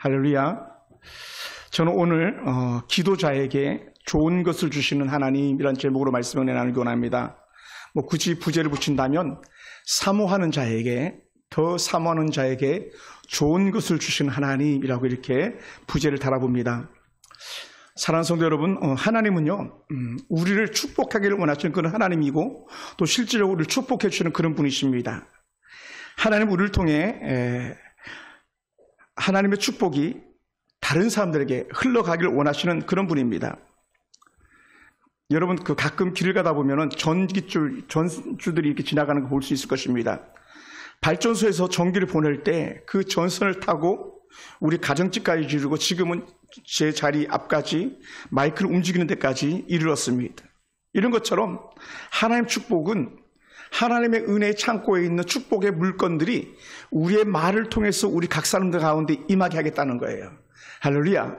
할렐루야. 저는 오늘 기도자에게 좋은 것을 주시는 하나님이란 제목으로 말씀을 나누기 원합니다. 굳이 부제를 붙인다면 사모하는 자에게, 더 사모하는 자에게 좋은 것을 주시는 하나님이라고 이렇게 부제를 달아봅니다. 사랑하는 성도 여러분, 하나님은요, 우리를 축복하기를 원하시는 그런 하나님이고 또 실질적으로 우리를 축복해 주시는 그런 분이십니다. 하나님 우리를 통해 하나님의 축복이 다른 사람들에게 흘러가기를 원하시는 그런 분입니다. 여러분, 가끔 길을 가다 보면 전줄들이 이렇게 지나가는 거 볼 수 있을 것입니다. 발전소에서 전기를 보낼 때 그 전선을 타고 우리 가정집까지 이르고 지금은 제 자리 앞까지 마이크를 움직이는 데까지 이르렀습니다. 이런 것처럼 하나님의 축복은 하나님의 은혜의 창고에 있는 축복의 물건들이 우리의 말을 통해서 우리 각 사람들 가운데 임하게 하겠다는 거예요. 할렐루야.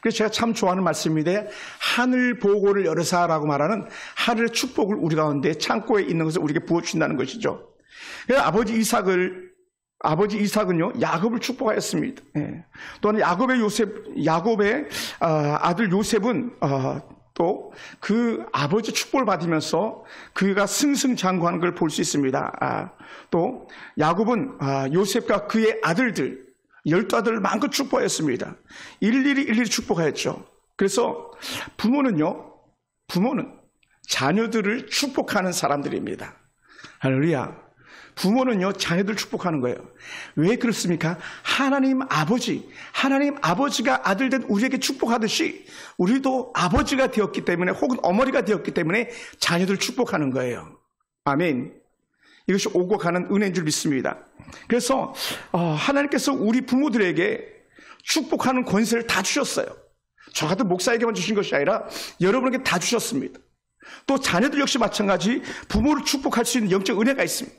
그래서 제가 참 좋아하는 말씀인데, 하늘 보고를 열으사라고 말하는 하늘의 축복을 우리 가운데 창고에 있는 것을 우리에게 부어주신다는 것이죠. 그래서 아버지 이삭은요, 야곱을 축복하였습니다. 또한 야곱의 아들 요셉은 또 그 아버지 축복을 받으면서 그가 승승장구하는 걸 볼 수 있습니다. 또 야곱은 요셉과 그의 아들들 12아들을 마음껏 축복하였습니다. 일일이 축복하였죠. 그래서 부모는 자녀들을 축복하는 사람들입니다. 할렐루야. 부모는요, 자녀들 축복하는 거예요. 왜 그렇습니까? 하나님 아버지가 아들 된 우리에게 축복하듯이 우리도 아버지가 되었기 때문에, 혹은 어머니가 되었기 때문에 자녀들을 축복하는 거예요. 아멘. 이것이 오고 가는 은혜인 줄 믿습니다. 그래서 하나님께서 우리 부모들에게 축복하는 권세를 다 주셨어요. 저 같은 목사에게만 주신 것이 아니라 여러분에게 다 주셨습니다. 또 자녀들 역시 마찬가지 부모를 축복할 수 있는 영적 은혜가 있습니다.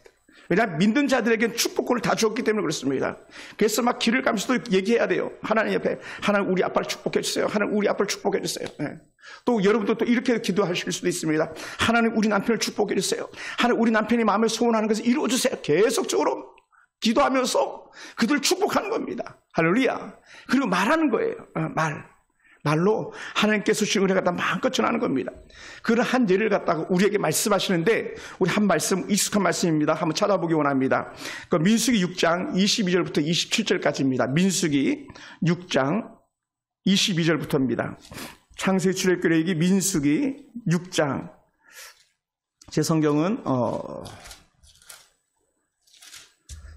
왜냐하면 믿는 자들에게는 축복권을 다 주었기 때문에 그렇습니다. 그래서 막 길을 가면서도 얘기해야 돼요. 하나님 옆에, 하나님 우리 아빠를 축복해 주세요. 하나님 우리 아빠를 축복해 주세요. 또 여러분도 또 이렇게 기도하실 수도 있습니다. 하나님 우리 남편을 축복해 주세요. 하나님 우리 남편이 마음에 소원하는 것을 이루어 주세요. 계속적으로 기도하면서 그들을 축복하는 겁니다. 할렐루야. 그리고 말하는 거예요. 말로 하나님께서 주신 은혜가 다 마음껏 전하는 겁니다. 그런 한 예를 갖다가 우리에게 말씀하시는데, 우리 한 말씀, 익숙한 말씀입니다. 한번 찾아보기 원합니다. 민수기 6장 22절부터 27절까지입니다. 민수기 6장 22절부터입니다. 창세기 출애굽기 민수기 6장. 제 성경은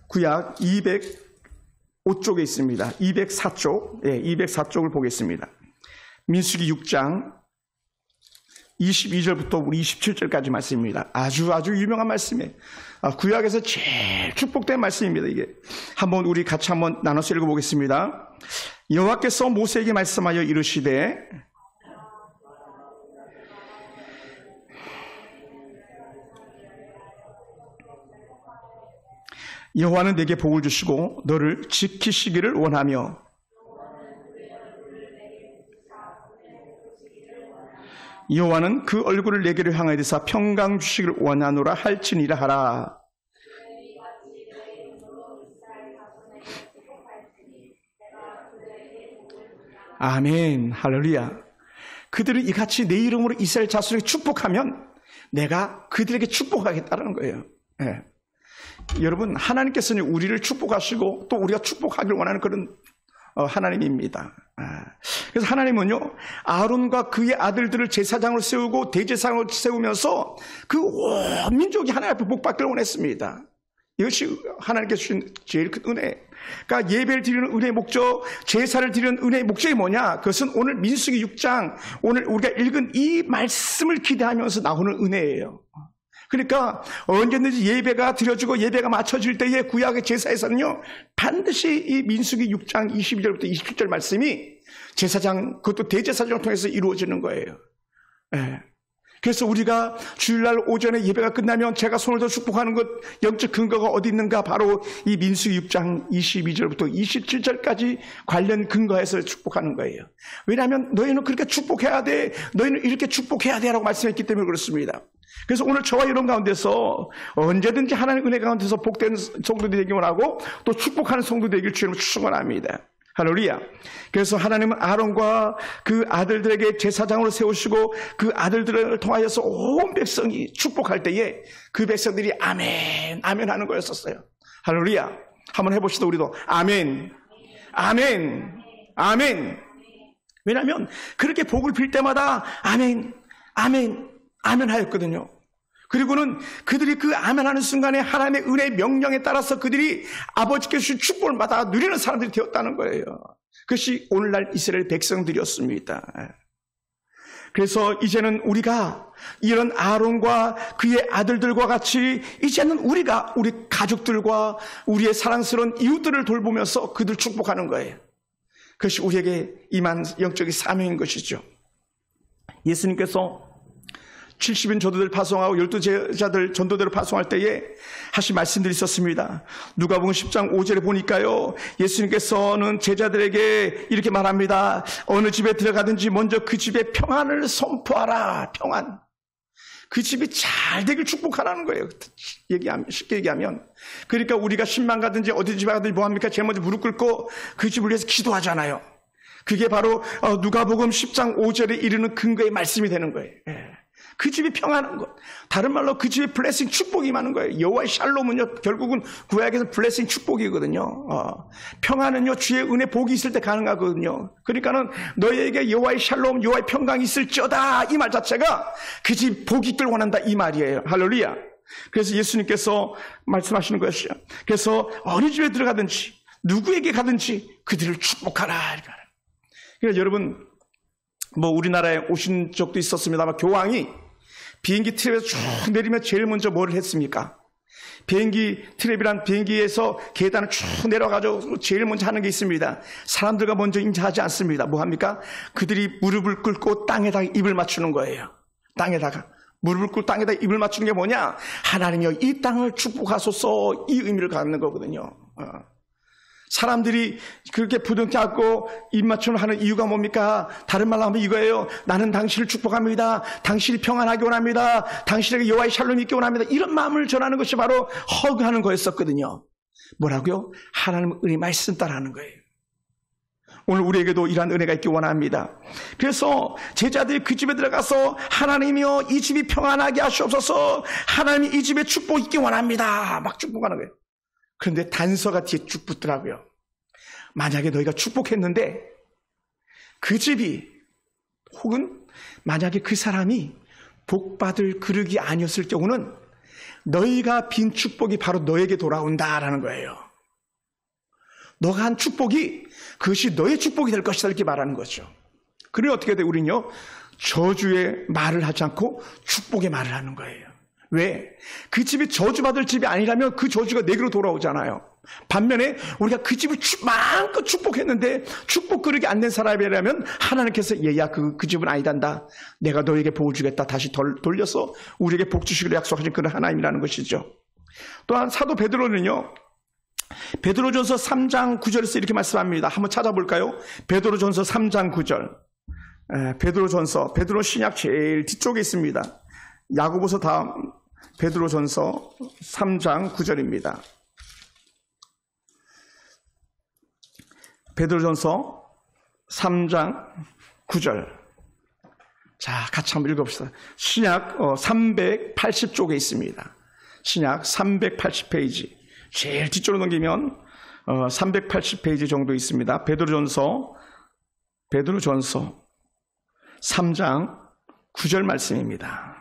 구약 205쪽에 있습니다. 204쪽, 204쪽을 보겠습니다. 민수기 6장 22절부터 우리 27절까지 말씀입니다. 아주 유명한 말씀이에요. 구약에서 제일 축복된 말씀입니다. 이게 한번 우리 같이 한번 나눠서 읽어보겠습니다. 여호와께서 모세에게 말씀하여 이르시되, 여호와는 내게 복을 주시고 너를 지키시기를 원하며 여호와는 그 얼굴을 내게로 향하여 대사 평강 주시기를 원하노라 할지니라 하라. 아멘. 할렐루야. 그들을 이같이 내 이름으로 이스라엘 자손에게 축복하면 내가 그들에게 축복하겠다는 거예요. 여러분, 하나님께서는 우리를 축복하시고 또 우리가 축복하기를 원하는 그런 하나님입니다. 그래서 하나님은요, 아론과 그의 아들들을 제사장으로 세우고 대제사장으로 세우면서 그 온 민족이 하나님 앞에 복받기를 원했습니다. 이것이 하나님께서 주신 제일 큰 은혜. 그러니까 예배를 드리는 은혜의 목적, 제사를 드리는 은혜의 목적이 뭐냐? 그것은 오늘 민수기 6장, 오늘 우리가 읽은 이 말씀을 기대하면서 나오는 은혜예요. 그러니까 언제든지 예배가 드려지고 예배가 맞춰질 때의 구약의 제사에서는요, 반드시 이 민수기 6장 22절부터 27절 말씀이 제사장, 그것도 대제사장을 통해서 이루어지는 거예요. 그래서 우리가 주일날 오전에 예배가 끝나면 제가 손을 더 축복하는 것, 영적 근거가 어디 있는가? 바로 이 민수기 6장 22절부터 27절까지 관련 근거해서 축복하는 거예요. 왜냐하면 너희는 그렇게 축복해야 돼, 너희는 이렇게 축복해야 돼 라고 말씀했기 때문에 그렇습니다. 그래서 오늘 저와 여러분 가운데서 언제든지 하나님의 은혜 가운데서 복된 성도 되기를 원하고 또 축복하는 성도 되기를 주님으로 축원합니다. 할렐루야. 그래서 하나님은 아론과 그 아들들에게 제사장으로 세우시고 그 아들들을 통하여서 온 백성이 축복할 때에 그 백성들이 아멘, 아멘 하는 거였었어요. 할렐루야. 한번 해봅시다. 우리도 아멘, 아멘, 아멘. 왜냐하면 그렇게 복을 빌 때마다 아멘, 아멘, 아멘 하였거든요. 그리고는 그들이 그 아멘하는 순간에 하나님의 은혜의 명령에 따라서 그들이 아버지께 주신 축복을 받아 누리는 사람들이 되었다는 거예요. 그것이 오늘날 이스라엘 백성들이었습니다. 그래서 이제는 우리가 이런 아론과 그의 아들들과 같이 이제는 우리가 우리 가족들과 우리의 사랑스러운 이웃들을 돌보면서 그들 축복하는 거예요. 그것이 우리에게 임한 영적인 사명인 것이죠. 예수님께서 70인 전도들 파송하고 12제자들 전도대로 파송할 때에 하신 말씀들이 있었습니다. 누가복음 10장 5절에 보니까요, 예수님께서는 제자들에게 이렇게 말합니다. 어느 집에 들어가든지 먼저 그 집에 평안을 선포하라. 평안. 그 집이 잘 되길 축복하라는 거예요. 쉽게 얘기하면. 그러니까 우리가 신방 가든지 어디 집에 가든지 뭐합니까? 제일 먼저 무릎 꿇고 그 집을 위해서 기도하잖아요. 그게 바로 누가복음 10장 5절에 이르는 근거의 말씀이 되는 거예요. 그 집이 평안한 것. 다른 말로 그 집에 블레싱 축복이 임하는 거예요. 여호와의 샬롬은요, 결국은 구약에서 블레싱 축복이거든요. 평안은요, 주의 은혜 복이 있을 때 가능하거든요. 그러니까는 너희에게 여호와의 샬롬, 여호와의 평강이 있을지어다. 이 말 자체가 그 집 복이 있길 원한다. 이 말이에요. 할렐루야. 그래서 예수님께서 말씀하시는 것이죠. 그래서 어느 집에 들어가든지 누구에게 가든지 그들을 축복하라. 그러니까 여러분, 우리나라에 오신 적도 있었습니다만 교황이 비행기 트랩에서 쭉 내리면 제일 먼저 뭐를 했습니까? 비행기 트랩이란 비행기에서 계단을 쭉 내려가지고 제일 먼저 하는 게 있습니다. 사람들과 먼저 인사하지 않습니다. 뭐 합니까? 그들이 무릎을 꿇고 땅에다가 입을 맞추는 거예요. 땅에다가 무릎을 꿇고 땅에다 입을 맞추는 게 뭐냐? 하나님이여 이 땅을 축복하소서, 이 의미를 갖는 거거든요. 사람들이 그렇게 부둥켜 안고 입 맞춤을 하는 이유가 뭡니까? 다른 말로 하면 이거예요. 나는 당신을 축복합니다. 당신이 평안하게 원합니다. 당신에게 여호와의 샬롬이 있게 원합니다. 이런 마음을 전하는 것이 바로 허그하는 거였었거든요. 뭐라고요? 하나님의 은혜 말씀 따라하는 거예요. 오늘 우리에게도 이러한 은혜가 있기 원합니다. 그래서 제자들이 그 집에 들어가서 하나님이여 이 집이 평안하게 하시옵소서, 하나님이 이 집에 축복 있기 원합니다. 막 축복하는 거예요. 그런데 단서가 뒤에 쭉 붙더라고요. 만약에 너희가 축복했는데 그 집이 혹은 만약에 그 사람이 복받을 그릇이 아니었을 경우는 너희가 빈 축복이 바로 너에게 돌아온다라는 거예요. 너가 한 축복이 그것이 너의 축복이 될 것이다 이렇게 말하는 거죠. 그러니 어떻게 돼? 우리는요, 저주의 말을 하지 않고 축복의 말을 하는 거예요. 왜? 그 집이 저주받을 집이 아니라면 그 저주가 내게로 돌아오잖아요. 반면에 우리가 그 집을 마음껏 축복했는데 축복 그릇이 안 된 사람이라면 하나님께서 얘야 그 집은 아니단다. 내가 너에게 복을 주겠다. 다시 돌려서 우리에게 복 주시기로 약속하신 그런 하나님이라는 것이죠. 또한 사도 베드로는요, 베드로전서 3장 9절에서 이렇게 말씀합니다. 한번 찾아볼까요? 베드로전서 3장 9절. 베드로 신약 제일 뒤쪽에 있습니다. 야고보서 다음 베드로전서 3장 9절입니다. 베드로전서 3장 9절. 자, 같이 한번 읽어봅시다. 신약 380쪽에 있습니다. 신약 380페이지. 제일 뒤쪽으로 넘기면 380페이지 정도 있습니다. 베드로전서 3장 9절 말씀입니다.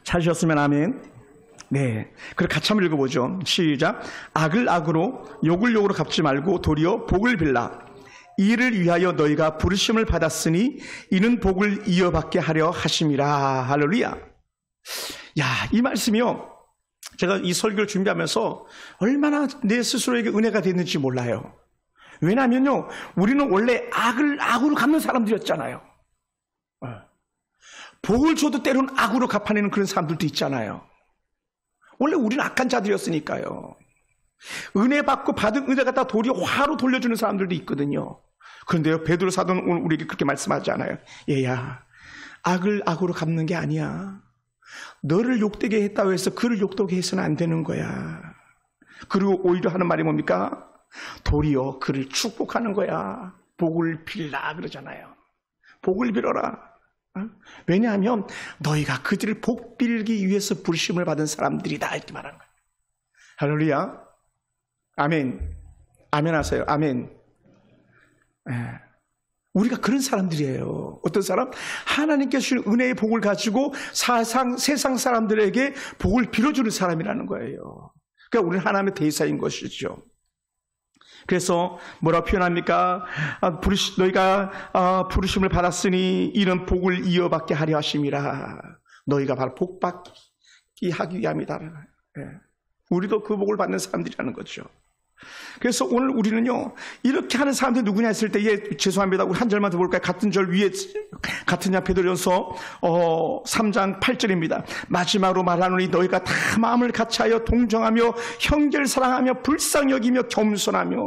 찾으셨으면 아멘. 네, 그럼 같이 한번 읽어보죠. 시작. 악을 악으로 욕을 욕으로 갚지 말고 도리어 복을 빌라. 이를 위하여 너희가 부르심을 받았으니 이는 복을 이어받게 하려 하심이라. 할렐루야. 야, 이 말씀이요, 제가 이 설교를 준비하면서 얼마나 내 스스로에게 은혜가 됐는지 몰라요. 왜냐하면요, 우리는 원래 악을 악으로 갚는 사람들이었잖아요. 복을 줘도 때로는 악으로 갚아내는 그런 사람들도 있잖아요. 원래 우리는 악한 자들이었으니까요. 은혜 받고 받은 은혜 갖다 도리어 화로 돌려주는 사람들도 있거든요. 그런데요, 베드로 사도는 오늘 우리에게 그렇게 말씀하지 않아요. 얘야, 악을 악으로 갚는 게 아니야. 너를 욕되게 했다고 해서 그를 욕되게 해서는 안 되는 거야. 그리고 오히려 하는 말이 뭡니까? 도리어 그를 축복하는 거야. 복을 빌라 그러잖아요. 복을 빌어라. 왜냐하면 너희가 그들을 복 빌기 위해서 부르심을 받은 사람들이다 이렇게 말하는 거예요. 할렐루야. 아멘. 아멘 하세요. 아멘. 우리가 그런 사람들이에요. 어떤 사람? 하나님께서 주신 은혜의 복을 가지고 세상 사람들에게 복을 빌어주는 사람이라는 거예요. 그러니까 우리는 하나님의 대사인 것이죠. 그래서 뭐라고 표현합니까? 너희가 부르심을 받았으니 이는 복을 이어받게 하려 하심이라. 너희가 바로 복받기 하기 위함이다. 우리도 그 복을 받는 사람들이라는 거죠. 그래서 오늘 우리는요, 이렇게 하는 사람들이 누구냐 했을 때에, 죄송합니다. 우리 한 절만 더 볼까요? 같은 절 위에, 같은 야 베드로전서 3장 8절입니다. 마지막으로 말하노니 너희가 다 마음을 같이하여 동정하며 형제를 사랑하며 불쌍히 여기며 겸손하며.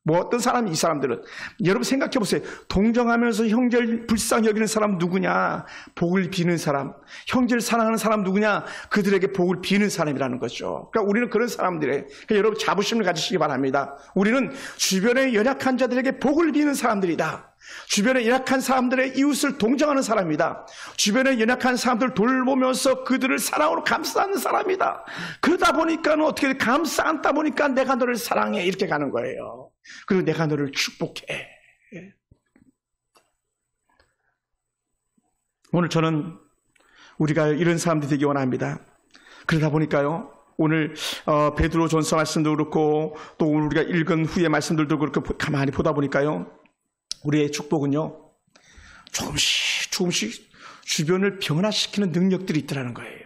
뭐 어떤 사람이 이 사람들은 여러분 생각해 보세요. 동정하면서 형제를 불쌍히 여기는 사람 누구냐? 복을 비는 사람. 형제를 사랑하는 사람 누구냐? 그들에게 복을 비는 사람이라는 거죠. 그러니까 우리는 그런 사람들의, 그러니까 여러분 자부심을 가지시기 바랍니다. 우리는 주변의 연약한 자들에게 복을 비는 사람들이다. 주변에 연약한 사람들의 이웃을 동정하는 사람이다. 주변에 연약한 사람들을 돌보면서 그들을 사랑으로 감싸는 사람이다. 그러다 보니까 어떻게 감싸 안다 보니까 내가 너를 사랑해 이렇게 가는 거예요. 그리고 내가 너를 축복해. 오늘 저는 우리가 이런 사람들이 되기 원합니다. 그러다 보니까요, 오늘 베드로전서 말씀도 그렇고 또 오늘 우리가 읽은 후의 말씀들도 그렇게 가만히 보다 보니까요, 우리의 축복은요, 조금씩 주변을 변화시키는 능력들이 있더라는 거예요.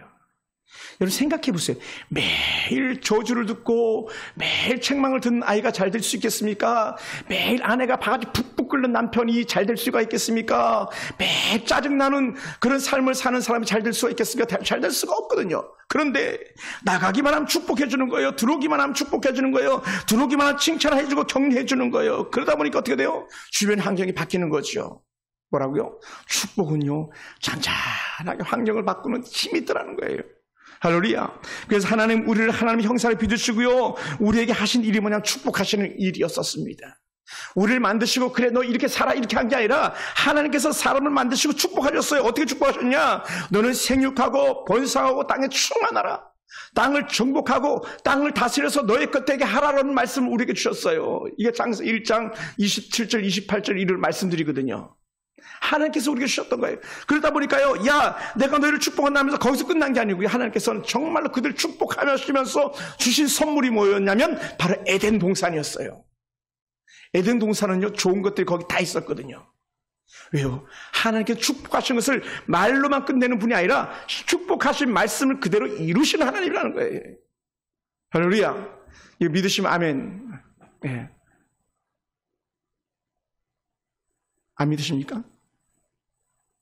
여러분 생각해 보세요. 매일 저주를 듣고 매일 책망을 듣는 아이가 잘 될 수 있겠습니까? 매일 아내가 바가지 푹푹 끓는 남편이 잘 될 수가 있겠습니까? 매일 짜증나는 그런 삶을 사는 사람이 잘 될 수가 있겠습니까? 잘 될 수가 없거든요. 그런데 나가기만 하면 축복해 주는 거예요. 들어오기만 하면 축복해 주는 거예요. 들어오기만 하면 칭찬해 주고 격려해 주는 거예요. 그러다 보니까 어떻게 돼요? 주변 환경이 바뀌는 거죠. 뭐라고요? 축복은요, 잔잔하게 환경을 바꾸는 힘이 있더라는 거예요. 할렐루야. 그래서 하나님, 우리를 하나님의 형상을 빚으시고요, 우리에게 하신 일이 뭐냐면 축복하시는 일이었었습니다. 우리를 만드시고 그래 너 이렇게 살아 이렇게 한 게 아니라 하나님께서 사람을 만드시고 축복하셨어요. 어떻게 축복하셨냐? 너는 생육하고 번성하고 땅에 충만하라. 땅을 정복하고 땅을 다스려서 너의 끝에게 하라는 말씀을 우리에게 주셨어요. 이게 창세기 1장 27절 28절 이를 말씀드리거든요. 하나님께서 우리에게 주셨던 거예요. 그러다 보니까요, 야 내가 너희를 축복한다면서 거기서 끝난 게 아니고요, 하나님께서는 정말로 그들 축복하시면서 주신 선물이 뭐였냐면 바로 에덴 동산이었어요. 에덴 동산은요, 좋은 것들이 거기 다 있었거든요. 왜요? 하나님께서 축복하신 것을 말로만 끝내는 분이 아니라 축복하신 말씀을 그대로 이루시는 하나님이라는 거예요. 할렐루야. 이거 믿으시면 아멘. 네. 안 믿으십니까?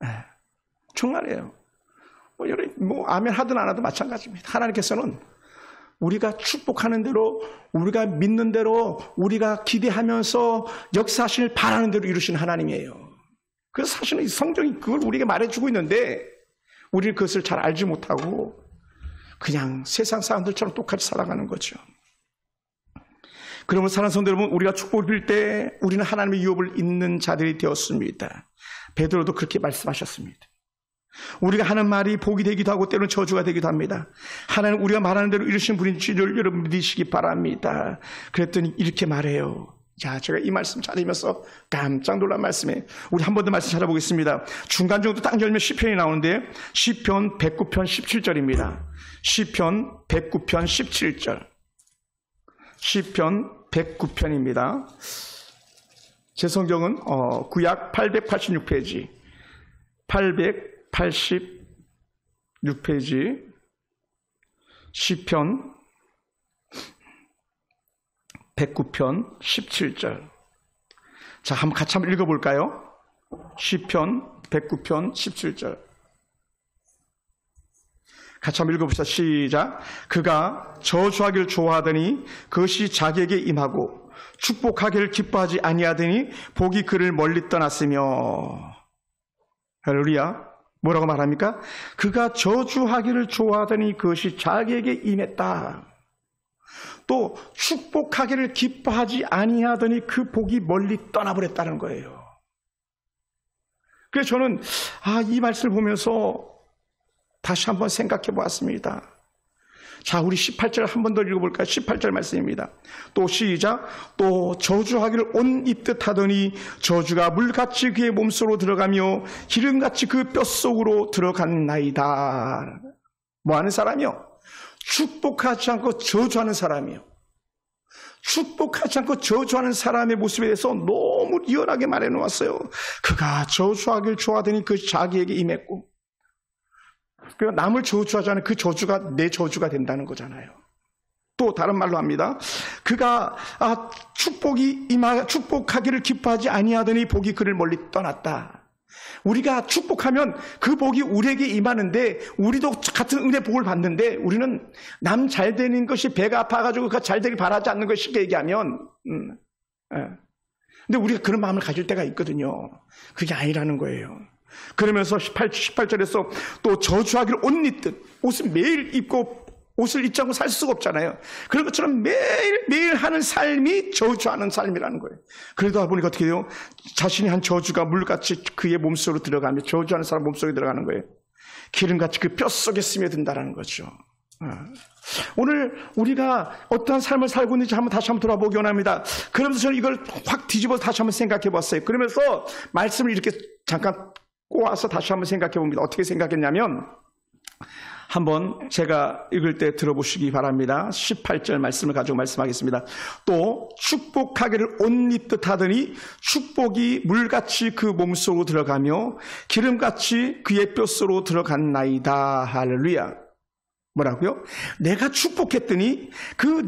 네. 정말이에요. 아멘 하든 안 하든 마찬가지입니다. 하나님께서는 우리가 축복하는 대로, 우리가 믿는 대로, 우리가 기대하면서 역사하시길 바라는 대로 이루시는 하나님이에요. 그래서 사실은 이 성경이 그걸 우리에게 말해주고 있는데 우리는 그것을 잘 알지 못하고 그냥 세상 사람들처럼 똑같이 살아가는 거죠. 그러면 사랑하는 성도 여러분, 우리가 축복을 빌 때 우리는 하나님의 유업을 잇는 자들이 되었습니다. 베드로도 그렇게 말씀하셨습니다. 우리가 하는 말이 복이 되기도 하고 때로는 저주가 되기도 합니다. 하나님 우리가 말하는 대로 이루신 분인 줄을 여러분 믿으시기 바랍니다. 그랬더니 이렇게 말해요. 자, 제가 이 말씀 찾으면서 깜짝 놀란 말씀에 우리 한 번 더 말씀 찾아보겠습니다. 중간 정도 딱 열면 시편이 나오는데 시편 109편 17절입니다. 시편 109편 17절. 시편 109편입니다. 제 성경은 구약 886페이지 886페이지 시편 109편 17절. 자, 같이 한번 읽어볼까요? 시편 109편 17절. 같이 한번 읽어봅시다. 시작. 그가 저주하기를 좋아하더니 그것이 자기에게 임하고 축복하기를 기뻐하지 아니하더니 복이 그를 멀리 떠났으며. 할렐루야. 뭐라고 말합니까? 그가 저주하기를 좋아하더니 그것이 자기에게 임했다. 또 축복하기를 기뻐하지 아니하더니 그 복이 멀리 떠나버렸다는 거예요. 그래서 저는 이 말씀을 보면서 다시 한번 생각해 보았습니다. 자, 우리 18절 한 번 더 읽어볼까요? 18절 말씀입니다. 또 시작. 또 저주하기를 옷 입듯 하더니 저주가 물같이 그의 몸속으로 들어가며 기름같이 그 뼛속으로 들어갔나이다. 뭐 하는 사람이요? 축복하지 않고 저주하는 사람이요. 축복하지 않고 저주하는 사람의 모습에 대해서 너무 리얼하게 말해 놓았어요. 그가 저주하기를 좋아하더니 그 자기에게 임했고, 그러니까 남을 저주하자는 그 저주가 내 저주가 된다는 거잖아요. 또 다른 말로 합니다. 그가 축복하기를 기뻐하지 아니하더니 복이 그를 멀리 떠났다. 우리가 축복하면 그 복이 우리에게 임하는데, 우리도 같은 은혜 복을 받는데, 우리는 남 잘 되는 것이 배가 아파가지고 그 잘 되길 바라지 않는 걸 쉽게 얘기하면, 근데 우리가 그런 마음을 가질 때가 있거든요. 그게 아니라는 거예요. 그러면서 18절에서 또 저주하기를 옷 입듯, 옷을 매일 입고 옷을 입지 않고 살 수가 없잖아요. 그런 것처럼 매일 하는 삶이 저주하는 삶이라는 거예요. 그러다 보니까 어떻게 돼요? 자신이 한 저주가 물같이 그의 몸속으로 들어가며, 저주하는 사람 몸속에 들어가는 거예요. 기름같이 그 뼛속에 스며든다는 거죠. 오늘 우리가 어떠한 삶을 살고 있는지 다시 한번 돌아보기 원합니다. 그러면서 저는 이걸 확 뒤집어서 다시 한번 생각해 봤어요. 그러면서 말씀을 이렇게 잠깐 꼬아서 다시 한번 생각해 봅니다. 어떻게 생각했냐면, 한번 제가 읽을 때 들어보시기 바랍니다. 18절 말씀을 가지고 말씀하겠습니다. 또 축복하기를 옷 입듯 하더니 축복이 물같이 그 몸속으로 들어가며 기름같이 그의 뼛속으로 들어갔나이다. 할렐루야. 뭐라고요? 내가 축복했더니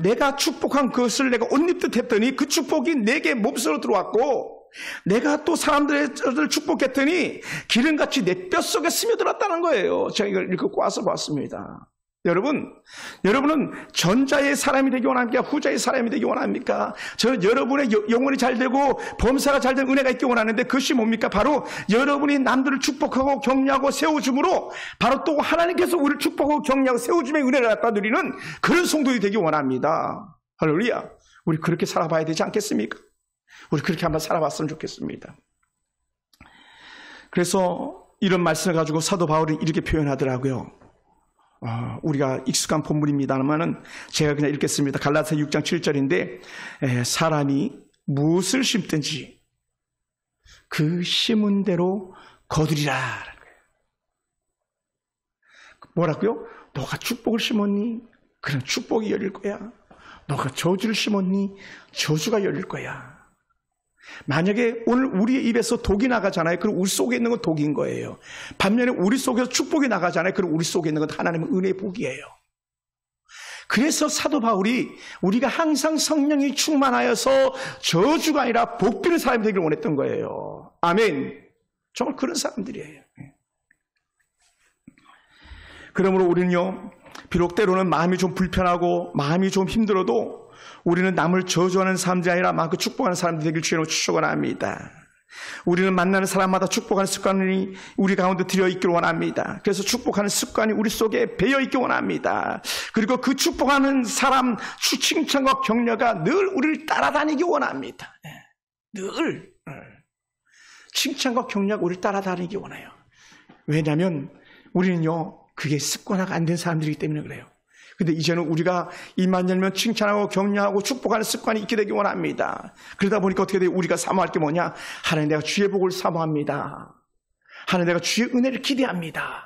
내가 축복한 것을 내가 옷 입듯 했더니 그 축복이 내게 몸속으로 들어왔고, 내가 또 사람들을 축복했더니 기름같이 내 뼛속에 스며들었다는 거예요. 제가 이걸 읽고 꼬아서 봤습니다. 여러분은 전자의 사람이 되기 원합니까? 후자의 사람이 되기 원합니까? 저는 여러분의 영혼이 잘 되고 범사가 잘 된 은혜가 있기 원하는데, 그것이 뭡니까? 바로 여러분이 남들을 축복하고 격려하고 세워줌으로 바로 또 하나님께서 우리를 축복하고 격려하고 세워줌의 은혜를 갖다 누리는 그런 성도들이 되기 원합니다. 할렐루야. 우리 그렇게 살아봐야 되지 않겠습니까? 우리 그렇게 한번 살아봤으면 좋겠습니다. 그래서 이런 말씀을 가지고 사도 바울이 이렇게 표현하더라고요. 우리가 익숙한 본문입니다만은 제가 그냥 읽겠습니다. 갈라디아 6장 7절인데, 사람이 무엇을 심든지 그 심은 대로 거두리라. 뭐라고요? 너가 축복을 심었니? 그럼 축복이 열릴 거야. 너가 저주를 심었니? 저주가 열릴 거야. 만약에 오늘 우리의 입에서 독이 나가잖아요. 그럼 우리 속에 있는 건 독인 거예요. 반면에 우리 속에서 축복이 나가잖아요. 그럼 우리 속에 있는 건 하나님의 은혜의 복이에요. 그래서 사도 바울이 우리가 항상 성령이 충만하여서 저주가 아니라 복 비는 사람이 되기를 원했던 거예요. 아멘. 정말 그런 사람들이에요. 그러므로 우리는요, 비록 때로는 마음이 좀 불편하고 마음이 좀 힘들어도 우리는 남을 저주하는 사람들이 아니라 마음껏 축복하는 사람들이 되길 주님으로 축원합니다. 우리는 만나는 사람마다 축복하는 습관이 우리 가운데 들어있기를 원합니다. 그래서 축복하는 습관이 우리 속에 배어있기 원합니다. 그리고 그 축복하는 사람 칭찬과 격려가 늘 우리를 따라다니기 원합니다. 늘 칭찬과 격려가 우리를 따라다니기 원해요. 왜냐하면 우리는요, 그게 습관화가 안 된 사람들이기 때문에 그래요. 근데 이제는 우리가 입만 열면 칭찬하고 격려하고 축복하는 습관이 있게 되기 원합니다. 그러다 보니까 어떻게 돼요? 우리가 사모할 게 뭐냐? 하나님, 내가 주의 복을 사모합니다. 하나님, 내가 주의 은혜를 기대합니다.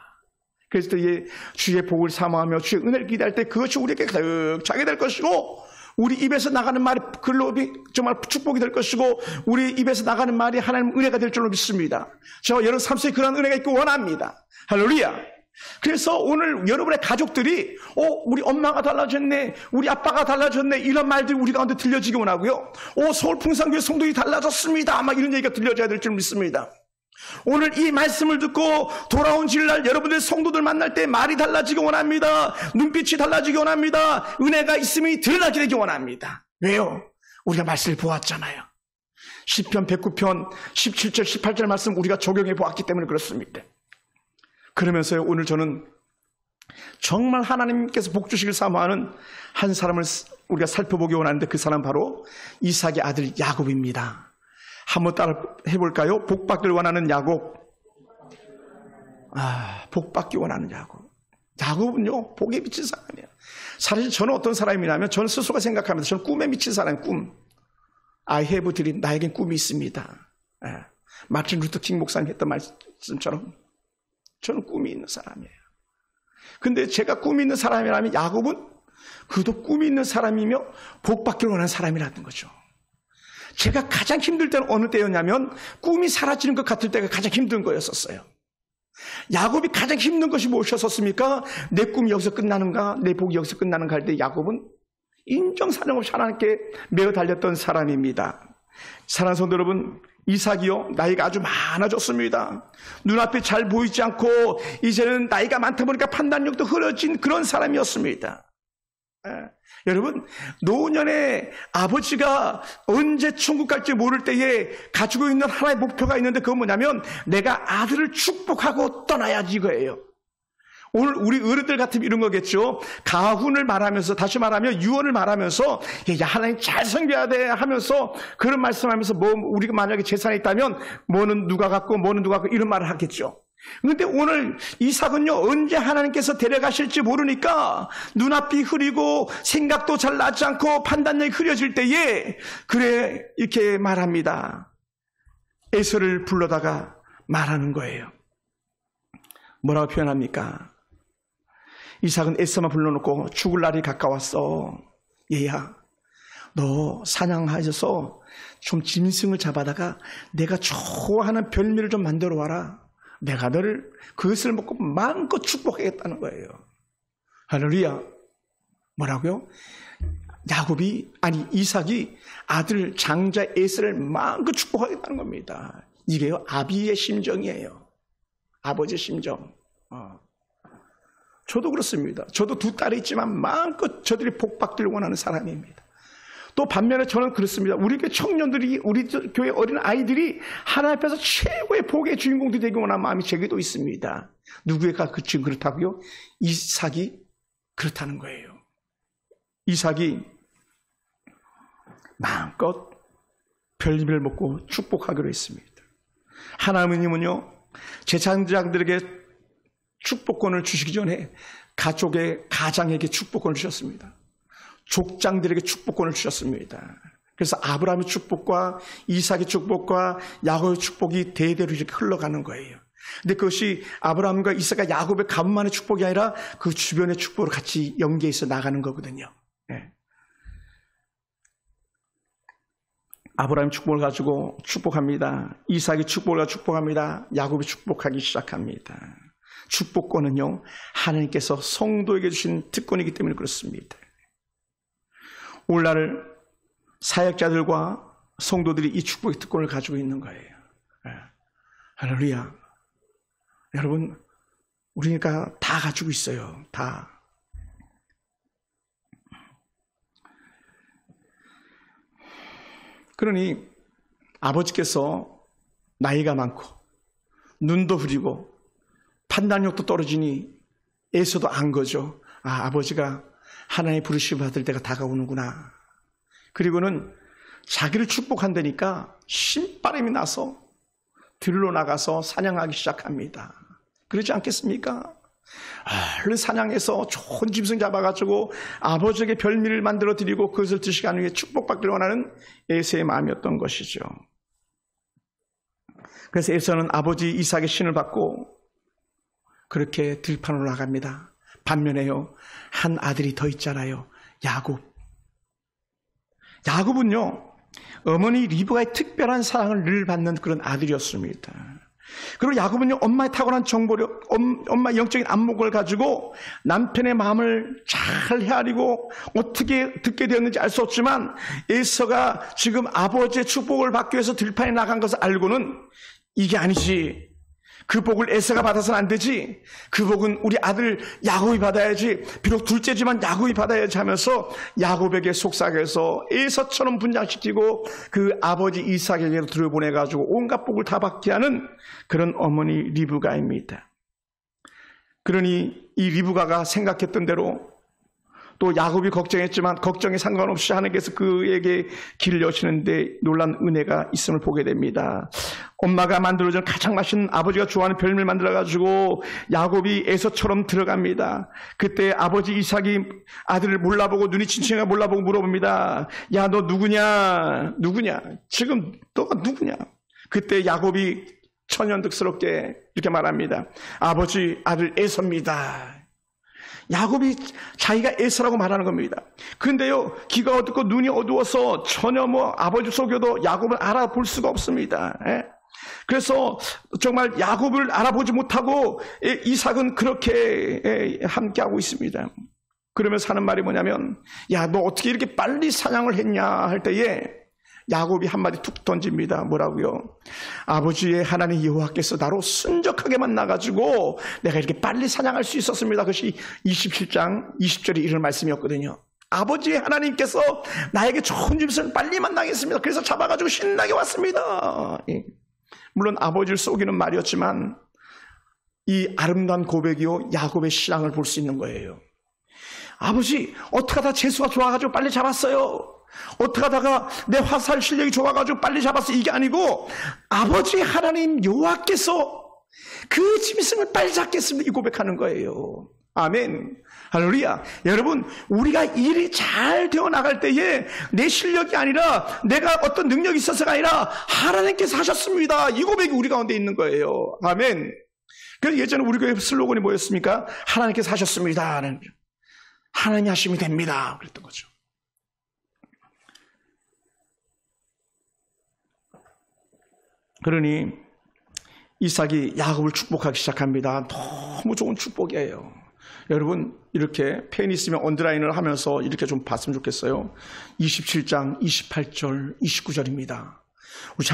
그래서 이 주의 복을 사모하며 주의 은혜를 기대할 때 그것이 우리에게 가득 차게 될 것이고, 우리 입에서 나가는 말이 글로비 정말 축복이 될 것이고, 우리 입에서 나가는 말이 하나님 은혜가 될 줄로 믿습니다. 제가 여러분 삶 속에 그런 은혜가 있기 원합니다. 할렐루야. 그래서 오늘 여러분의 가족들이 우리 엄마가 달라졌네, 우리 아빠가 달라졌네, 이런 말들이 우리 가운데 들려지기 원하고요. 서울 풍산교회 성도들이 달라졌습니다, 막 이런 얘기가 들려져야 될 줄 믿습니다. 오늘 이 말씀을 듣고 돌아온 주일날 여러분들 성도들 만날 때 말이 달라지기 원합니다. 눈빛이 달라지기 원합니다. 은혜가 있음이 드러나게 되기 원합니다. 왜요? 우리가 말씀을 보았잖아요. 시편 109편 17절 18절 말씀 우리가 적용해 보았기 때문에 그렇습니다. 그러면서요, 오늘 저는 정말 하나님께서 복 주시길 사모하는 한 사람을 우리가 살펴보기 원하는데 그 사람 바로 이삭의 아들 야곱입니다. 한번 따라 해볼까요? 복 받길 원하는 야곱. 복 받기 원하는 야곱. 야곱은요, 복에 미친 사람이에요. 사실 저는 어떤 사람이냐면 저는 스스로가 생각합니다. 저는 꿈에 미친 사람이에요. 꿈. I have dream. 나에겐 꿈이 있습니다. 마틴 루터 킹 목사님 했던 말씀처럼 저는 꿈이 있는 사람이에요. 근데 제가 꿈이 있는 사람이라면 야곱은 그도 꿈이 있는 사람이며 복 받기를 원하는 사람이라는 거죠. 제가 가장 힘들 때는 어느 때였냐면 꿈이 사라지는 것 같을 때가 가장 힘든 거였었어요. 야곱이 가장 힘든 것이 무엇이었습니까? 내 꿈이 여기서 끝나는가? 내 복이 여기서 끝나는가 할 때 야곱은 인정사정 없이 하나님께 매어 달렸던 사람입니다. 사랑하는 성도 여러분, 이삭이요, 나이가 아주 많아졌습니다. 눈앞에 잘 보이지 않고 이제는 나이가 많다 보니까 판단력도 흐려진 그런 사람이었습니다. 여러분, 노년에 아버지가 언제 천국 갈지 모를 때에 가지고 있는 하나의 목표가 있는데 그건 뭐냐면 내가 아들을 축복하고 떠나야지 이거예요. 오늘 우리 어른들 같으면 이런 거겠죠. 가훈을 말하면서, 다시 말하면 유언을 말하면서 야, 하나님 잘 섬겨야 돼 하면서 그런 말씀하면서 우리가 만약에 재산이 있다면 뭐는 누가 갖고 뭐는 누가 갖고 이런 말을 하겠죠. 그런데 오늘 이삭은요, 언제 하나님께서 데려가실지 모르니까 눈앞이 흐리고 생각도 잘 나지 않고 판단력이 흐려질 때에 그래 이렇게 말합니다. 에서를 불러다가 말하는 거예요. 뭐라고 표현합니까? 이삭은 에서만 불러놓고 죽을 날이 가까웠어. 얘야, 너 사냥하셔서 좀 짐승을 잡아다가 내가 좋아하는 별미를 좀 만들어 와라. 내가 너를 그것을 먹고 마음껏 축복하겠다는 거예요. 할렐루야. 뭐라고요? 이삭이 아들 장자 에서를 마음껏 축복하겠다는 겁니다. 이게요, 아비의 심정이에요. 아버지의 심정. 저도 그렇습니다. 저도 두 딸이 있지만 마음껏 저들이 복 받기를 원하는 사람입니다. 또 반면에 저는 그렇습니다. 우리 교회 청년들이, 우리 교회 어린 아이들이 하나님 앞에서 최고의 복의 주인공들이 되기 원하는 마음이 제게도 있습니다. 누구가 지금 그렇다고요? 이삭이 그렇다는 거예요. 이삭이 마음껏 별님을 먹고 축복하기로 했습니다. 하나님은요, 제사장들에게 축복권을 주시기 전에 가장에게 축복권을 주셨습니다. 족장들에게 축복권을 주셨습니다. 그래서 아브라함의 축복과 이삭의 축복과 야곱의 축복이 대대로 이렇게 흘러가는 거예요. 근데 그것이 아브라함과 이삭과 야곱의 가문만의 축복이 아니라 그 주변의 축복으로 같이 연계해서 나가는 거거든요. 네. 아브라함의 축복을 가지고 축복합니다. 이삭의 축복을 가지고 축복합니다. 야곱이 축복하기 시작합니다. 축복권은요, 하나님께서 성도에게 주신 특권이기 때문에 그렇습니다. 오늘날 사역자들과 성도들이 이 축복의 특권을 가지고 있는 거예요. 할렐루야. 여러분, 우리가 다 가지고 있어요. 다. 그러니 아버지께서 나이가 많고 눈도 흐리고 판단력도 떨어지니 에서도 안 거죠. 아버지가 하나님의 부르심을 받을 때가 다가오는구나. 그리고는 자기를 축복한다니까 신바람이 나서 들로 나가서 사냥하기 시작합니다. 그러지 않겠습니까? 얼른 사냥해서 좋은 짐승 잡아가지고 아버지에게 별미를 만들어 드리고 그것을 드시기 위해 축복받기를 원하는 에서의 마음이었던 것이죠. 그래서 에서는 아버지 이삭의 신을 받고 그렇게 들판으로 나갑니다. 반면에요, 한 아들이 더 있잖아요. 야곱. 야곱은요, 어머니 리브가의 특별한 사랑을 늘 받는 그런 아들이었습니다. 그리고 야곱은요, 엄마의 타고난 정보력, 엄마의 영적인 안목을 가지고 남편의 마음을 잘 헤아리고 어떻게 듣게 되었는지 알 수 없지만 에서가 지금 아버지의 축복을 받기 위해서 들판에 나간 것을 알고는 이게 아니지. 그 복을 에서가 받아서는 안 되지. 그 복은 우리 아들 야곱이 받아야지. 비록 둘째지만 야곱이 받아야지 하면서 야곱에게 속삭여서 에서처럼 분장시키고 그 아버지 이삭에게로 들여보내가지고 온갖 복을 다 받게 하는 그런 어머니 리브가입니다. 그러니 이 리브가가 생각했던 대로 또 야곱이 걱정했지만 걱정에 상관없이 하나님께서 그에게 길을 여시는데 놀란 은혜가 있음을 보게 됩니다. 엄마가 만들어준 가장 맛있는 아버지가 좋아하는 별미를 만들어가지고 야곱이 에서처럼 들어갑니다. 그때 아버지 이삭이 아들을 몰라보고 눈이 친친하게 몰라보고 물어봅니다. 야, 너 누구냐? 지금 너가 누구냐? 그때 야곱이 천연덕스럽게 이렇게 말합니다. 아버지, 아들 에서입니다. 야곱이 자기가 에서라고 말하는 겁니다. 근데요, 귀가 어둡고 눈이 어두워서 전혀 아버지 속여도 야곱을 알아볼 수가 없습니다. 그래서 정말 야곱을 알아보지 못하고 이삭은 그렇게 함께하고 있습니다. 그러면서 하는 말이 뭐냐면, 야, 너 어떻게 이렇게 빨리 사냥을 했냐 할 때에 야곱이 한마디 툭 던집니다. 뭐라고요? 아버지의 하나님 여호와께서 나로 순적하게 만나가지고 내가 이렇게 빨리 사냥할 수 있었습니다. 그것이 27장 20절에 이런 말씀이었거든요. 아버지의 하나님께서 나에게 좋은 짐승을 빨리 만나겠습니다. 그래서 잡아가지고 신나게 왔습니다. 물론 아버지를 속이는 말이었지만 이 아름다운 고백이요, 야곱의 신앙을 볼 수 있는 거예요. 아버지, 어떻게 하다 재수가 좋아가지고 빨리 잡았어요. 어떻게 하다가 내 화살 실력이 좋아가지고 빨리 잡았어. 이게 아니고 아버지 하나님 여호와께서 그 짐승을 빨리 잡겠습니다. 이 고백하는 거예요. 아멘. 할렐루야. 여러분, 우리가 일이 잘 되어 나갈 때에 내 실력이 아니라 내가 어떤 능력이 있어서가 아니라 하나님께서 하셨습니다. 이 고백이 우리 가운데 있는 거예요. 아멘. 그래서 예전에 우리 교회 슬로건이 뭐였습니까? 하나님께서 하셨습니다. 하나님이 하시면 됩니다. 그랬던 거죠. 그러니 이삭이 야곱을 축복하기 시작합니다. 너무 좋은 축복이에요. 여러분, 이렇게 펜이 있으면 언더라인을 하면서 이렇게 좀 봤으면 좋겠어요. 27장 28절 29절입니다. 우리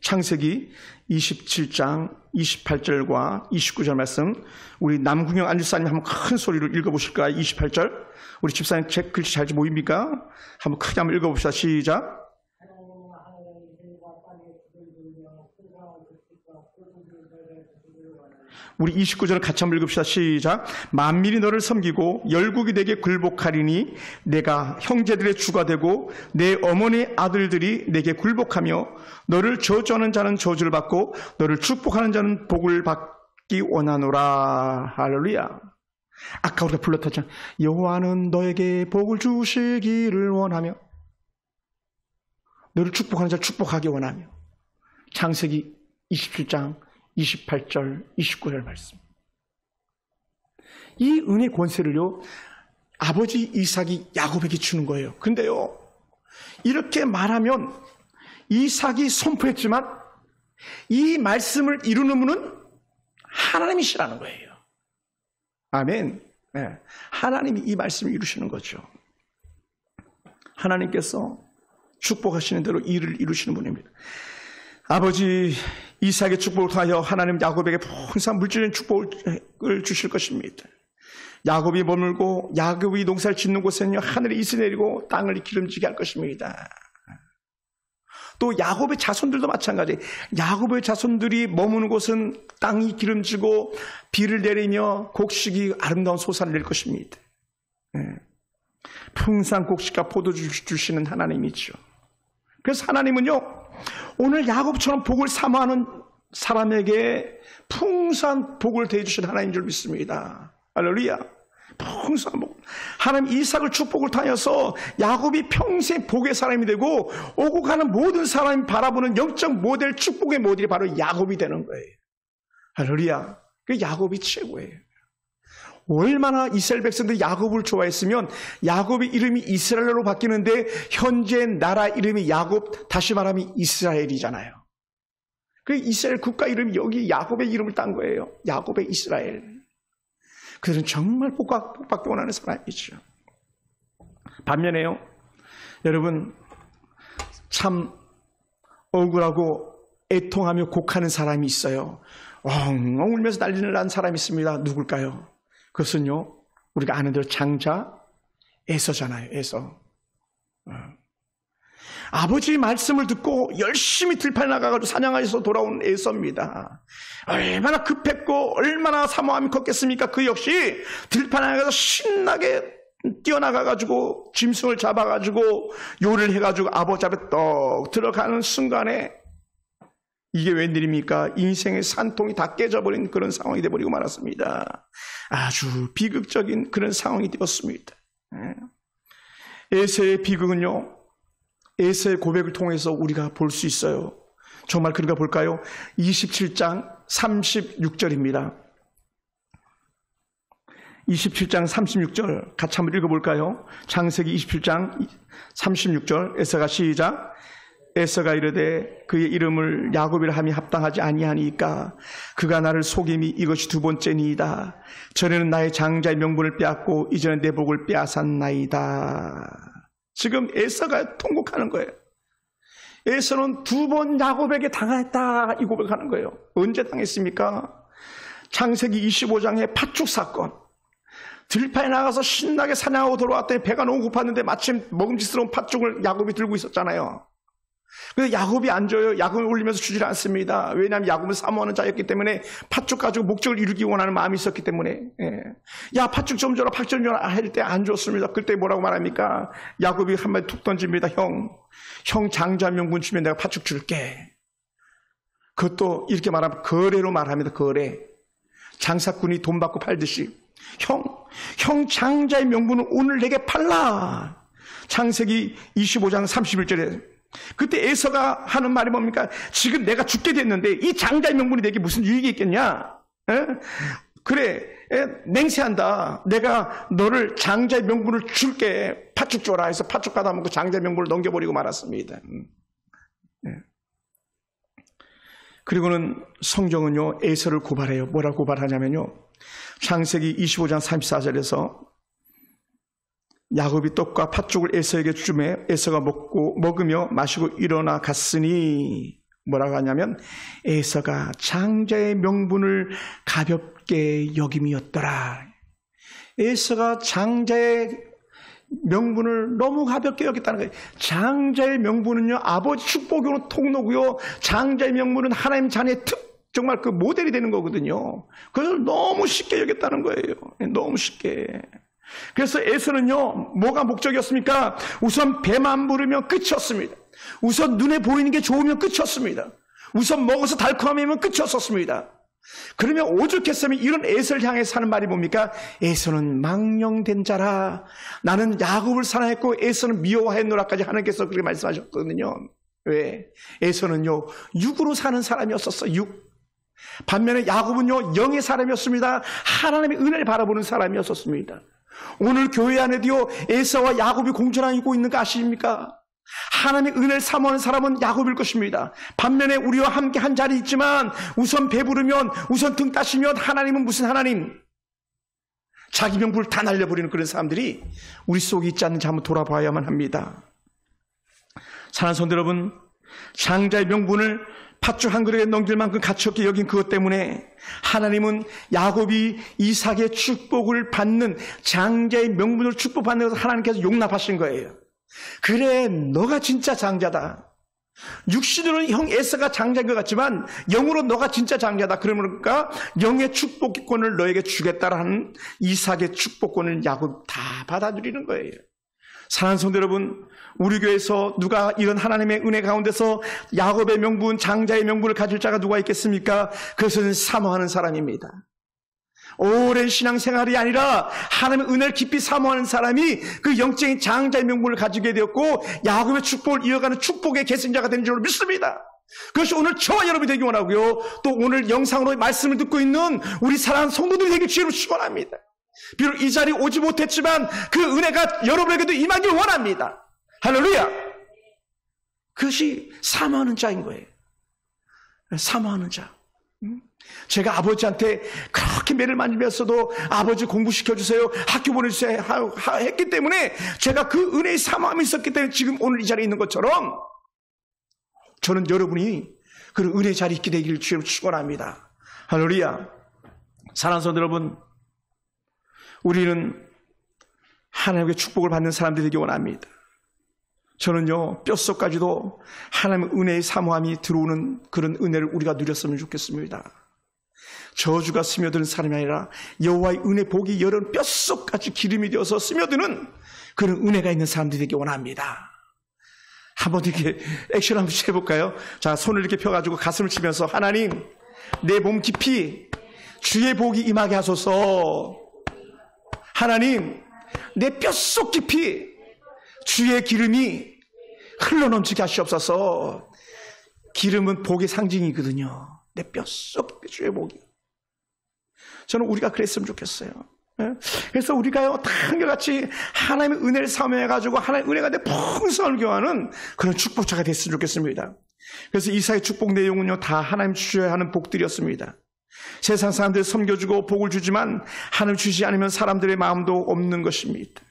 창세기 27장 28절과 29절 말씀, 우리 남궁영 안집사님 한번 큰 소리로 읽어보실까요? 28절. 우리 집사님 책 글씨 잘 보입니까? 한번 크게 한번 읽어봅시다. 시작. 우리 29절을 같이 한번 읽읍시다. 시작. 만민이 너를 섬기고 열국이 내게 굴복하리니 내가 형제들의 주가 되고 내 어머니 아들들이 내게 굴복하며 너를 저주하는 자는 저주를 받고 너를 축복하는 자는 복을 받기 원하노라. 할렐루야. 아까 우리가 불렀던 여호와는 너에게 복을 주시기를 원하며 너를 축복하는 자를 축복하기 원하며. 창세기 27장 28절, 29절 말씀. 이 은혜 권세를요, 아버지 이삭이 야곱에게 주는 거예요. 근데요, 이렇게 말하면 이삭이 선포했지만 이 말씀을 이루는 분은 하나님이시라는 거예요. 아멘. 네. 하나님이 이 말씀을 이루시는 거죠. 하나님께서 축복하시는 대로 일을 이루시는 분입니다. 아버지 이삭의 축복을 통하여 하나님 야곱에게 풍성한 물질적인 축복을 주실 것입니다. 야곱이 머물고 야곱이 농사를 짓는 곳에는요, 하늘이 이슬 내리고 땅을 기름지게 할 것입니다. 또 야곱의 자손들도 마찬가지. 야곱의 자손들이 머무는 곳은 땅이 기름지고 비를 내리며 곡식이 아름다운 소산을 낼 것입니다. 풍성한 곡식과 포도주 주시는 하나님이죠. 그래서 하나님은요, 오늘 야곱처럼 복을 사모하는 사람에게 풍성한 복을 대해주신 하나님인 줄 믿습니다. 할렐루야. 풍성한 복. 하나님 이삭을 축복을 타여서 야곱이 평생 복의 사람이 되고 오고 가는 모든 사람이 바라보는 영적 모델, 축복의 모델이 바로 야곱이 되는 거예요. 할렐루야. 그 야곱이 최고예요. 얼마나 이스라엘 백성들이 야곱을 좋아했으면 야곱의 이름이 이스라엘로 바뀌는데 현재 나라 이름이 야곱, 다시 말하면 이스라엘이잖아요. 그 이스라엘 국가 이름이 여기 야곱의 이름을 딴 거예요. 야곱의 이스라엘. 그들은 정말 복받기 원하는 사람이죠. 반면에요, 여러분, 참 억울하고 애통하며 곡하는 사람이 있어요. 엉엉 울면서 난리를 난 사람이 있습니다. 누굴까요? 그것은요, 우리가 아는 대로 장자 에서잖아요. 에서. 아버지의 말씀을 듣고 열심히 들판에 나가가지고 사냥하셔서 돌아온 에서입니다. 얼마나 급했고 얼마나 사모함이 컸겠습니까? 그 역시 들판에 나가서 신나게 뛰어나가가지고 짐승을 잡아가지고 요리를 해가지고 아버지 앞에 떡 들어가는 순간에 이게 웬일입니까? 인생의 산통이 다 깨져버린 그런 상황이 되어버리고 말았습니다. 아주 비극적인 그런 상황이 되었습니다. 에서의 비극은요, 에서의 고백을 통해서 우리가 볼 수 있어요. 정말 그런가 볼까요? 27장 36절입니다. 27장 36절 같이 한번 읽어볼까요? 창세기 27장 36절 에서가 시작. 에서가 이르되 그의 이름을 야곱이라 함이 합당하지 아니하니까 그가 나를 속임이 이것이 두 번째니이다. 전에는 나의 장자의 명분을 빼앗고 이제는 내 복을 빼앗았나이다. 지금 에서가 통곡하는 거예요. 에서는 두 번 야곱에게 당했다 이 고백하는 거예요. 언제 당했습니까? 창세기 25장의 팥죽 사건. 들판에 나가서 신나게 사냥하고 돌아왔더니 배가 너무 고팠는데 마침 먹음직스러운 팥죽을 야곱이 들고 있었잖아요. 그래서 야곱이 안 줘요. 야곱을 올리면서 주질 않습니다. 왜냐하면 야곱은 사모하는 자였기 때문에 팥죽 가지고 목적을 이루기 원하는 마음이 있었기 때문에. 야, 팥죽 좀 줘라, 팥죽 좀 줘라 할 때 안 줬습니다. 그때 뭐라고 말합니까? 야곱이 한마디 툭 던집니다. 형 장자 명분 주면 내가 팥죽 줄게. 그것도 이렇게 말하면 거래로 말합니다. 거래. 장사꾼이 돈 받고 팔듯이. 형 장자의 명분은 오늘 내게 팔라. 창세기 25장 31절에 그때 에서가 하는 말이 뭡니까? 지금 내가 죽게 됐는데 이 장자의 명분이 내게 무슨 유익이 있겠냐? 그래, 맹세한다. 내가 너를 장자의 명분을 줄게. 팥죽 줘라 해서 팥죽 받아 먹고 장자의 명분을 넘겨버리고 말았습니다. 그리고는 성경은요, 에서를 고발해요. 뭐라고 고발하냐면요, 창세기 25장 34절에서 야곱이 떡과 팥죽을 에서에게 주매 에서가 먹으며 마시고 일어나 갔으니 뭐라고 하냐면 에서가 장자의 명분을 가볍게 여김이었더라. 에서가 장자의 명분을 너무 가볍게 여겼다는 거예요. 장자의 명분은요, 아버지 축복으로 통로고요, 장자의 명분은 하나님 자녀의 정말 그 모델이 되는 거거든요. 그것을 너무 쉽게 여겼다는 거예요. 너무 쉽게. 그래서 에서는요, 뭐가 목적이었습니까? 우선 배만 부르면 끝이었습니다. 우선 눈에 보이는 게 좋으면 끝이었습니다. 우선 먹어서 달콤하면 끝이었습니다. 그러면 오죽했으면 이런 에서를 향해서 하는 말이 뭡니까? 에서는 망령된 자라. 나는 야곱을 사랑했고 에서는 미워했노라까지 하나님께서 그렇게 말씀하셨거든요. 왜? 에서는요, 육으로 사는 사람이었었어. 육. 반면에 야곱은요, 영의 사람이었습니다. 하나님의 은혜를 바라보는 사람이었었습니다. 오늘 교회 안에도요, 에서와 야곱이 공존하고 있는 거 아십니까? 하나님의 은혜를 사모하는 사람은 야곱일 것입니다. 반면에 우리와 함께 한 자리 있지만 우선 배부르면, 우선 등 따시면 하나님은 무슨 하나님? 자기 명분을 다 날려버리는 그런 사람들이 우리 속에 있지 않는지 한번 돌아봐야만 합니다. 사랑하는 성도 여러분, 장자의 명분을 팥죽 한 그릇에 넘길 만큼 가치 없게 여긴 그것 때문에 하나님은 야곱이 이삭의 축복을 받는, 장자의 명분을 축복받는 것을 하나님께서 용납하신 거예요. 그래, 너가 진짜 장자다. 육신으로는 형 에서가 장자인 것 같지만 영으로 너가 진짜 장자다. 그러니까 영의 축복권을 너에게 주겠다라는 이삭의 축복권을 야곱 다 받아들이는 거예요. 사랑하는 성도 여러분, 우리 교회에서 누가 이런 하나님의 은혜 가운데서 야곱의 명분, 장자의 명분을 가질 자가 누가 있겠습니까? 그것은 사모하는 사람입니다. 오랜 신앙생활이 아니라 하나님의 은혜를 깊이 사모하는 사람이 그 영적인 장자의 명분을 가지게 되었고 야곱의 축복을 이어가는 축복의 계승자가 되는 줄 믿습니다. 그것이 오늘 저와 여러분이 되기 원하고요, 또 오늘 영상으로 말씀을 듣고 있는 우리 사랑하는 성도들이 되길 주로 축원합니다. 비록 이 자리에 오지 못했지만 그 은혜가 여러분에게도 임하길 원합니다. 할렐루야. 그것이 사모하는 자인 거예요. 사모하는 자. 제가 아버지한테 그렇게 매를 만지면서도 아버지 공부시켜주세요, 학교 보내주세요 했기 때문에 제가 그 은혜의 사모함이 있었기 때문에 지금 오늘 이 자리에 있는 것처럼 저는 여러분이 그런 은혜의 자리에 있게 되기를 주로 축원합니다. 할렐루야. 사랑하는 성도 여러분, 우리는 하나님의 축복을 받는 사람들이 되기 원합니다. 저는요, 뼛속까지도 하나님의 은혜의 사모함이 들어오는 그런 은혜를 우리가 누렸으면 좋겠습니다. 저주가 스며드는 사람이 아니라 여호와의 은혜 복이 여러분 뼛속까지 기름이 되어서 스며드는 그런 은혜가 있는 사람들이 되기 원합니다. 한번 이렇게 액션 한번 해볼까요? 자, 손을 이렇게 펴가지고 가슴을 치면서 하나님, 내 몸 깊이 주의 복이 임하게 하소서. 하나님, 내 뼛속 깊이 주의 기름이 흘러넘치게 하시옵소서. 기름은 복의 상징이거든요. 내 뼛속 주의 복이. 저는 우리가 그랬으면 좋겠어요. 그래서 우리가요, 다 한결같이 하나님의 은혜를 사모해가지고 하나님의 은혜가 내 풍성을 교하는 그런 축복자가 됐으면 좋겠습니다. 그래서 이사의 축복 내용은요, 다 하나님 주셔야 하는 복들이었습니다. 세상 사람들 섬겨주고 복을 주지만 하나님 주시지 않으면 사람들의 마음도 없는 것입니다.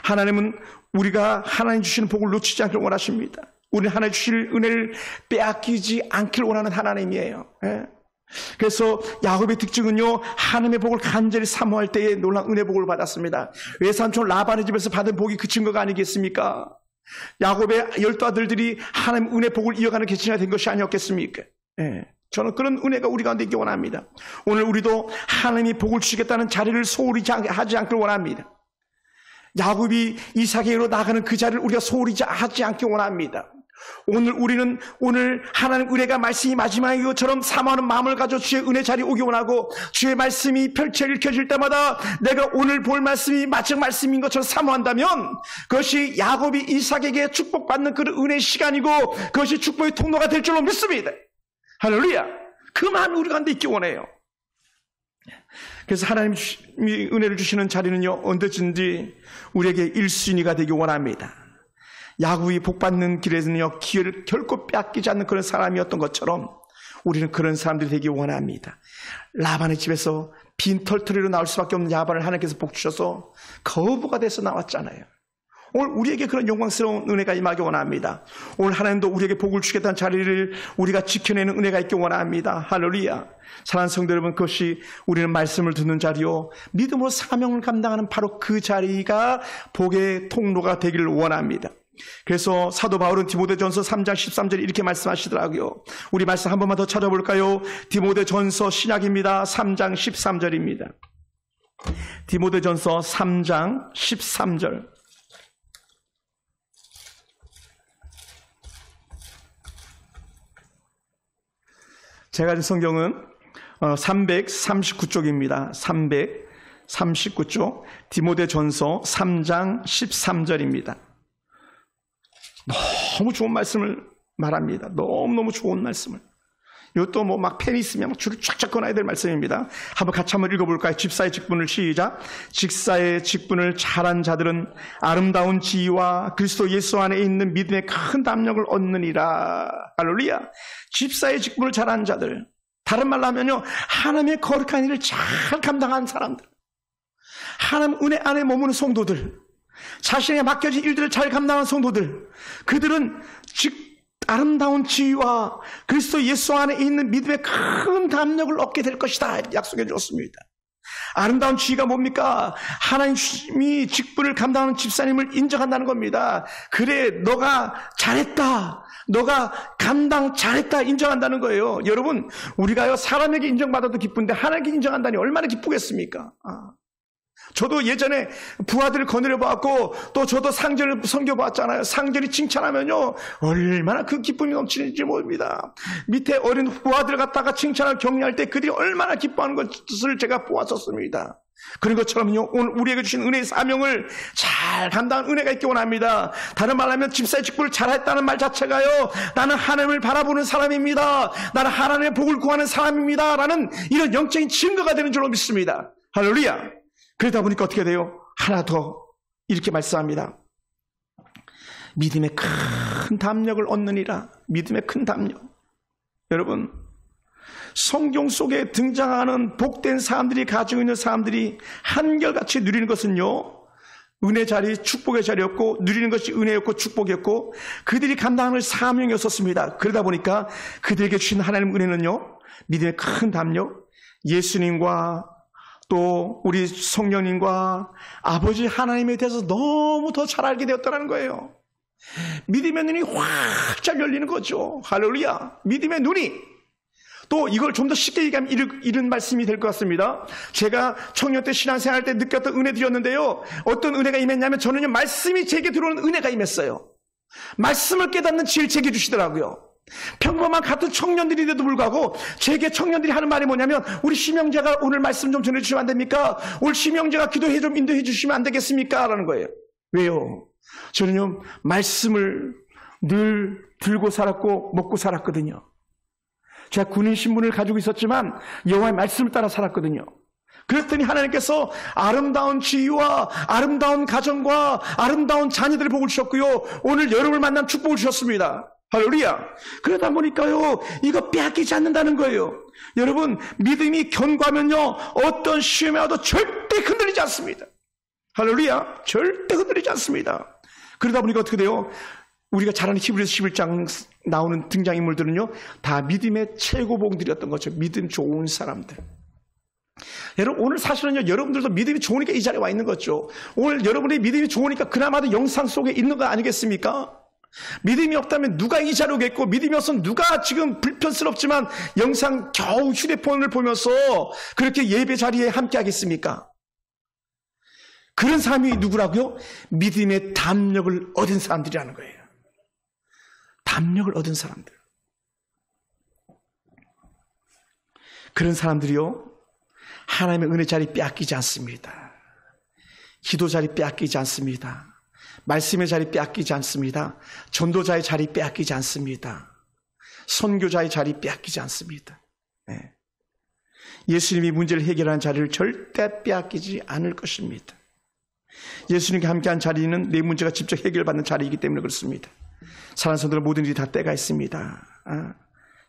하나님은 우리가 하나님 주시는 복을 놓치지 않기를 원하십니다. 우리는 하나님 주실 은혜를 빼앗기지 않기를 원하는 하나님이에요. 그래서 야곱의 특징은요, 하나님의 복을 간절히 사모할 때에 놀라운 은혜 복을 받았습니다. 외삼촌 라반의 집에서 받은 복이 그 증거가 아니겠습니까? 야곱의 12아들들이 하나님 은혜 복을 이어가는 계층이 된 것이 아니었겠습니까? 저는 그런 은혜가 우리 가운데 있기 원합니다. 오늘 우리도 하나님이 복을 주시겠다는 자리를 소홀히 하지 않기를 원합니다. 야곱이 이삭에게로 나가는 그 자리를 우리가 소홀히 하지 않기 원합니다. 오늘 하나님 은혜가 말씀이 마지막인 것처럼 사모하는 마음을 가져 주의 은혜 자리에 오기 원하고, 주의 말씀이 읽혀질 때마다 내가 오늘 볼 말씀이 마지막 말씀인 것처럼 사모한다면 그것이 야곱이 이삭에게 축복받는 그런 은혜의 시간이고 그것이 축복의 통로가 될 줄로 믿습니다. 할렐루야. 그 마음이 우리 가운데 있기 원해요. 그래서 하나님이 은혜를 주시는 자리는요, 언제든지 우리에게 1순위가 되기 원합니다. 야곱이 복받는 길에는요, 기회를 결코 빼앗기지 않는 그런 사람이었던 것처럼 우리는 그런 사람들이 되기 원합니다. 라반의 집에서 빈 털터리로 나올 수밖에 없는 야반을 하나님께서 복 주셔서 거부가 돼서 나왔잖아요. 오늘 우리에게 그런 영광스러운 은혜가 임하기 원합니다. 오늘 하나님도 우리에게 복을 주겠다는 자리를 우리가 지켜내는 은혜가 있기 원합니다. 할렐루야. 사랑하는 성도 여러분, 그것이 우리는 말씀을 듣는 자리요, 믿음으로 사명을 감당하는 바로 그 자리가 복의 통로가 되기를 원합니다. 그래서 사도 바울은 디모데전서 3장 13절에 이렇게 말씀하시더라고요. 우리 말씀 한 번만 더 찾아볼까요? 디모데전서 신약입니다. 3장 13절입니다. 디모데전서 3장 13절. 제가 가진 성경은 339쪽입니다. 339쪽 디모데전서 3장 13절입니다. 너무 좋은 말씀을 말합니다. 너무너무 좋은 말씀을. 이것도 뭐 막 펜이 있으면 줄을 쫙쫙 꺼놔야 될 말씀입니다. 같이 한번 읽어볼까요? 집사의 직분을 시작. 직사의 직분을 잘한 자들은 아름다운 지위와 그리스도 예수 안에 있는 믿음의 큰 담력을 얻느니라. 할렐루야. 집사의 직분을 잘한 자들, 다른 말로 하면요, 하나님의 거룩한 일을 잘 감당한 사람들, 하나님 은혜 안에 머무는 성도들, 자신에게 맡겨진 일들을 잘 감당한 성도들, 그들은 아름다운 지위와 그리스도 예수 안에 있는 믿음의 큰 담력을 얻게 될 것이다 약속해 주었습니다. 아름다운 지위가 뭡니까? 하나님이 직분을 감당하는 집사님을 인정한다는 겁니다. 그래, 너가 잘했다, 너가 감당 잘했다 인정한다는 거예요. 여러분, 우리가요, 사람에게 인정받아도 기쁜데 하나님께 인정한다니 얼마나 기쁘겠습니까? 저도 예전에 부하들을 거느려 보았고, 또 저도 상전을 섬겨보았잖아요. 상전이 칭찬하면요, 얼마나 그 기쁨이 넘치는지 모릅니다. 밑에 어린 부하들 갖다가 칭찬을 격려할 때 그들이 얼마나 기뻐하는 것을 제가 보았었습니다. 그런 것처럼요, 오늘 우리에게 주신 은혜의 사명을 잘 감당한 은혜가 있기 원합니다. 다른 말로 하면 집사의 직분을 잘했다는 말 자체가요, 나는 하나님을 바라보는 사람입니다, 나는 하나님의 복을 구하는 사람입니다 라는 이런 영적인 증거가 되는 줄로 믿습니다. 할렐루야. 그러다 보니까 어떻게 돼요? 하나 더 이렇게 말씀합니다. 믿음의 큰 담력을 얻느니라. 믿음의 큰 담력. 여러분, 성경 속에 등장하는 복된 사람들이 가지고 있는 사람들이 한결같이 누리는 것은요, 은혜 자리, 축복의 자리였고, 누리는 것이 은혜였고 축복이었고, 그들이 감당하는 사명이었었습니다. 그러다 보니까 그들에게 주신 하나님 은혜는요, 믿음의 큰 담력, 예수님과 또 우리 성령님과 아버지 하나님에 대해서 너무 더 잘 알게 되었다는 거예요. 믿음의 눈이 확 열리는 거죠. 할렐루야. 믿음의 눈이. 또 이걸 좀 더 쉽게 얘기하면 이런 말씀이 될 것 같습니다. 제가 청년 때 신앙생활 때 느꼈던 은혜들이었는데요. 어떤 은혜가 임했냐면 저는요, 말씀이 제게 들어오는 은혜가 임했어요. 말씀을 깨닫는 지혜를 제게 주시더라고요. 평범한 같은 청년들인데도 불구하고 제게 청년들이 하는 말이 뭐냐면, 우리 심영재가 오늘 말씀 좀 전해주시면 안 됩니까? 오늘 심영재가 기도해 좀 인도해 주시면 안 되겠습니까? 라는 거예요. 왜요? 저는요, 말씀을 늘 들고 살았고 먹고 살았거든요. 제가 군인 신분을 가지고 있었지만 여호와의 말씀을 따라 살았거든요. 그랬더니 하나님께서 아름다운 지위와 아름다운 가정과 아름다운 자녀들의 복을 주셨고요, 오늘 여러분을 만난 축복을 주셨습니다. 할렐루야. 그러다 보니까요, 이거 빼앗기지 않는다는 거예요. 여러분, 믿음이 견고하면요, 어떤 시험에 와도 절대 흔들리지 않습니다. 할렐루야. 절대 흔들리지 않습니다. 그러다 보니까 어떻게 돼요? 우리가 잘 아는 히브리서 11장 나오는 등장인물들은요, 다 믿음의 최고봉들이었던 거죠. 믿음 좋은 사람들. 여러분, 오늘 사실은요, 여러분들도 믿음이 좋으니까 이 자리에 와 있는 거죠. 오늘 여러분의 믿음이 좋으니까 그나마도 영상 속에 있는 거 아니겠습니까? 믿음이 없다면 누가 이 자리에 오겠고, 믿음이 없으면 누가 지금 불편스럽지만 영상 겨우 휴대폰을 보면서 그렇게 예배 자리에 함께 하겠습니까? 그런 사람이 누구라고요? 믿음의 담력을 얻은 사람들이라는 거예요. 담력을 얻은 사람들. 그런 사람들이요, 하나님의 은혜 자리 빼앗기지 않습니다. 기도 자리 빼앗기지 않습니다. 말씀의 자리 빼앗기지 않습니다. 전도자의 자리 빼앗기지 않습니다. 선교자의 자리 빼앗기지 않습니다. 네. 예수님이 문제를 해결하는 자리를 절대 빼앗기지 않을 것입니다. 예수님과 함께한 자리는 내 문제가 직접 해결받는 자리이기 때문에 그렇습니다. 사랑하는 성도들, 모든 일이 다 때가 있습니다.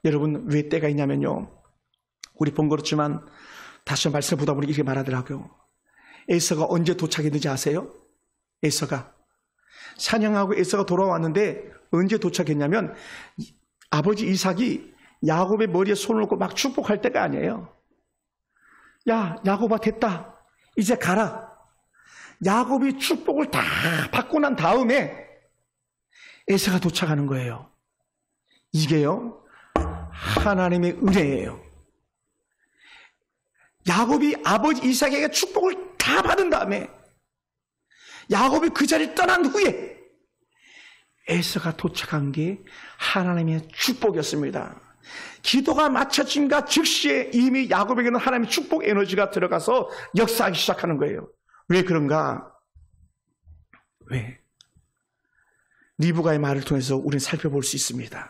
여러분, 왜 때가 있냐면요, 우리 번거롭지만 다시 말씀을 보다 보니 이렇게 말하더라고요. 에서가 언제 도착했는지 아세요? 에서가 사냥하고 에서가 돌아왔는데 언제 도착했냐면, 아버지 이삭이 야곱의 머리에 손을 얹고 막 축복할 때가 아니에요. 야, 야곱아, 됐다, 이제 가라. 야곱이 축복을 다 받고 난 다음에 에서가 도착하는 거예요. 이게요, 하나님의 은혜예요. 야곱이 아버지 이삭에게 축복을 다 받은 다음에 야곱이 그 자리를 떠난 후에 에서가 도착한 게 하나님의 축복이었습니다. 기도가 맞춰진가 즉시에 이미 야곱에게는 하나님의 축복 에너지가 들어가서 역사하기 시작하는 거예요. 왜 그런가? 왜? 리브가의 말을 통해서 우리는 살펴볼 수 있습니다.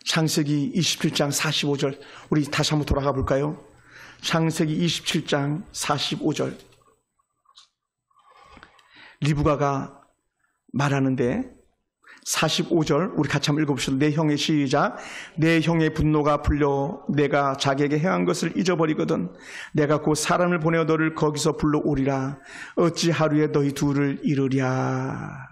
창세기 27장 45절, 우리 다시 한번 돌아가 볼까요? 창세기 27장 45절. 리브가가 말하는데 45절 우리 같이 한번 읽어봅시다. 내 형의 시작. 내 형의 분노가 풀려 내가 자기에게 행한 것을 잊어버리거든 내가 곧 사람을 보내어 너를 거기서 불러오리라. 어찌 하루에 너희 둘을 이루랴.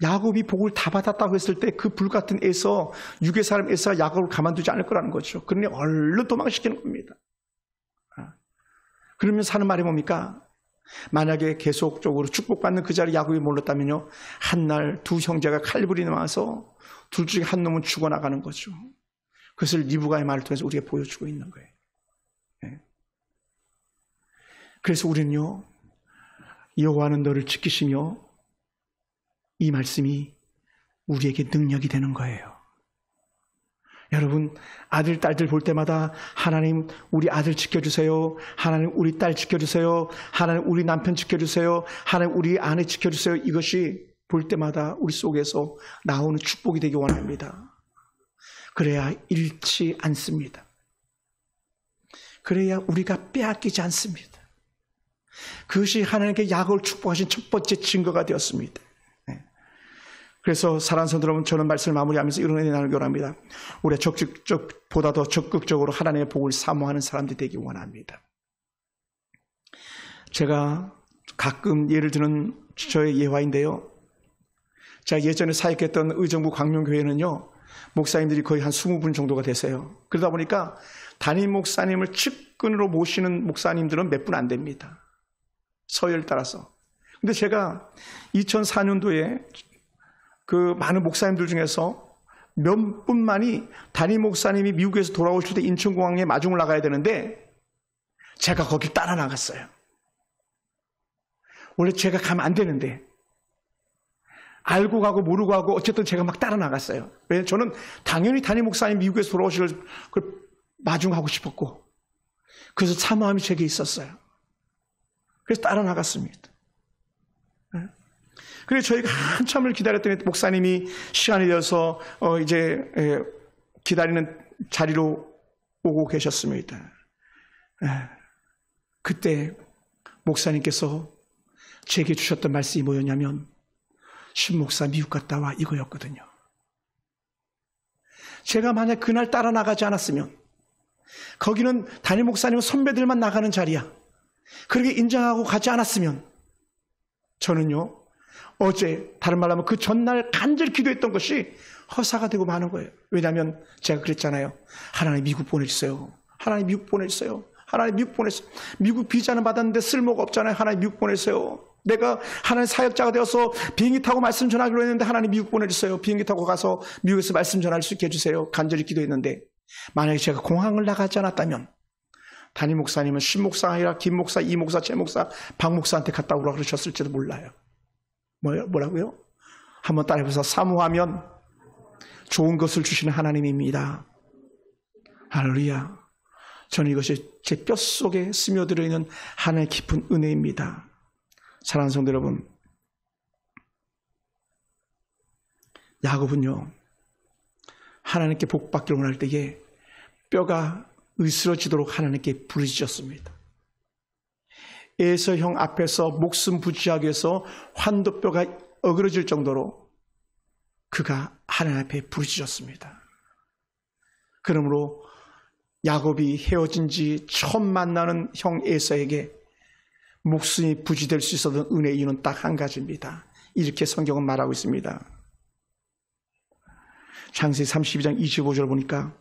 야곱이 복을 다 받았다고 했을 때 그 불같은 에서, 육의 사람 에서가 야곱을 가만두지 않을 거라는 거죠. 그러니 얼른 도망시키는 겁니다. 그러면 사는 말이 뭡니까? 만약에 계속적으로 축복받는 그 자리에 야곱이 몰랐다면요, 한날 두 형제가 칼부리 나와서 둘 중에 한 놈은 죽어나가는 거죠. 그것을 리브가의 말을 통해서 우리가 보여주고 있는 거예요. 네. 그래서 우리는요, 여호와는 너를 지키시며, 이 말씀이 우리에게 능력이 되는 거예요. 여러분, 아들, 딸들 볼 때마다 하나님 우리 아들 지켜주세요. 하나님 우리 딸 지켜주세요. 하나님 우리 남편 지켜주세요. 하나님 우리 아내 지켜주세요. 이것이 볼 때마다 우리 속에서 나오는 축복이 되기 원합니다. 그래야 잃지 않습니다. 그래야 우리가 빼앗기지 않습니다. 그것이 하나님께 야곱을 축복하신 첫 번째 증거가 되었습니다. 그래서 사랑하는 성도 여러분, 저는 말씀을 마무리하면서 이런 은혜 나누기 원합니다. 우리가 보다 더 적극적으로 하나님의 복을 사모하는 사람들이 되기 원합니다. 제가 가끔 예를 드는 저의 예화인데요. 제가 예전에 사역했던 의정부 광명교회는요, 목사님들이 거의 한 20분 정도가 되세요. 그러다 보니까 담임 목사님을 측근으로 모시는 목사님들은 몇 분 안 됩니다. 서열 따라서. 근데 제가 2004년도에 그 많은 목사님들 중에서 몇 분만이 담임 목사님이 미국에서 돌아오실 때 인천공항에 마중을 나가야 되는데 제가 거기 따라 나갔어요. 원래 제가 가면 안 되는데 알고 가고 모르고 가고 어쨌든 제가 막 따라 나갔어요. 왜냐하면 저는 당연히 담임 목사님 미국에서 돌아오실 걸 마중하고 싶었고 그래서 사모함이 제게 있었어요. 그래서 따라 나갔습니다. 그래서 저희가 한참을 기다렸더니 목사님이 시간이 되어서 이제 기다리는 자리로 오고 계셨습니다. 그때 목사님께서 제게 주셨던 말씀이 뭐였냐면 신목사 미국 갔다 와 이거였거든요. 제가 만약 그날 따라 나가지 않았으면 거기는 담임 목사님은 선배들만 나가는 자리야. 그렇게 인정하고 가지 않았으면 저는요 어제 다른 말로 하면 그 전날 간절히 기도했던 것이 허사가 되고 마는 거예요. 왜냐하면 제가 그랬잖아요. 하나님 미국 보내주세요. 하나님 미국 보내주세요. 하나님 미국 보내주세요. 미국 비자는 받았는데 쓸모가 없잖아요. 하나님 미국 보내주세요. 내가 하나님 사역자가 되어서 비행기 타고 말씀 전하기로 했는데 하나님 미국 보내주세요. 비행기 타고 가서 미국에서 말씀 전할 수 있게 해주세요. 간절히 기도했는데 만약에 제가 공항을 나가지 않았다면 담임 목사님은 신 목사가 아니라 김 목사, 이 목사, 최 목사, 박 목사한테 갔다 오라고 그러셨을지도 몰라요. 뭐라고요? 한번 따라해보세요. 사모하면 좋은 것을 주시는 하나님입니다. 할렐루야. 저는 이것이 제 뼛속에 스며들어 있는 하나님의 깊은 은혜입니다. 사랑하는 성도 여러분, 야곱은요 하나님께 복받기를 원할 때에 뼈가 으스러지도록 하나님께 부르짖었습니다. 에서 형 앞에서 목숨 부지하기 위해서 환도뼈가 어그러질 정도로 그가 하나님 앞에 부르짖었습니다. 그러므로 야곱이 헤어진 지 처음 만나는 형 에서에게 목숨이 부지될 수 있었던 은혜의 이유는 딱 한 가지입니다. 이렇게 성경은 말하고 있습니다. 창세기 32장 25절 보니까